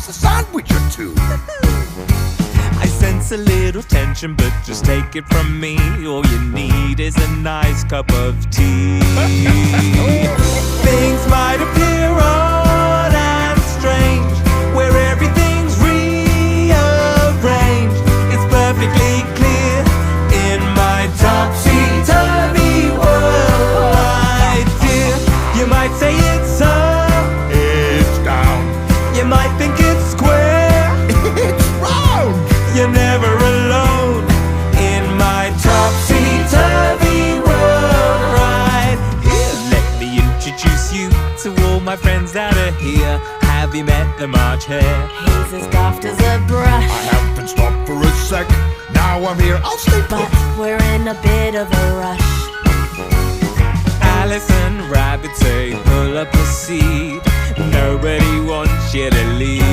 a sandwich or two. I sense a little tension, but just take it from me. All you need is a nice cup of tea. Things might appear odd and strange, where everything's rearranged. It's perfectly clear in my topsy-turvy world, my dear. You might say it's up, It's down, you might think it's square. it's round. You're never alone in my topsy-turvy world, right here. Let me introduce you to all my friends that are here. Have you met the March Hare? He's as daft as a brush, I have been stopped for a sec. Now I'm here, I'll stay but put. we're in a bit of a rush. Alice and Rabbit say pull up a seat. Nobody wants you to leave.